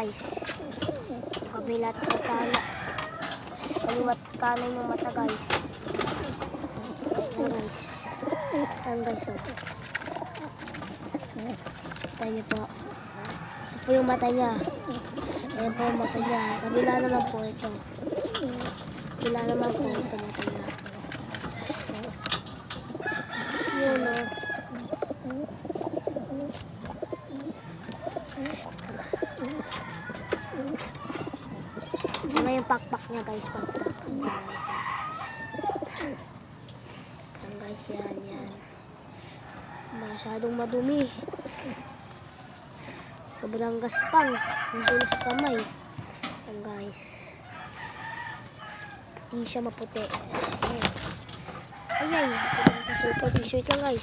guys. Kabilat at kanan. Kaliwat kanan yung mata guys. Ayan guys. Ayan guys oh. Kita niyo po. Ito po yung mata niya. Ayan po yung mata niya. Kabila naman po ito. Kabila naman po ito mata niya. Yun o. Ano yung pakpak niya guys. Pakpak. Ayan guys. Yan. Yan. Masyadong madumi. Sobrang gaspang. Ang dulos sa kamay. Ayan guys. Hindi siya maputi. Ayan. Ayan. Kasi po t-shirt lang guys.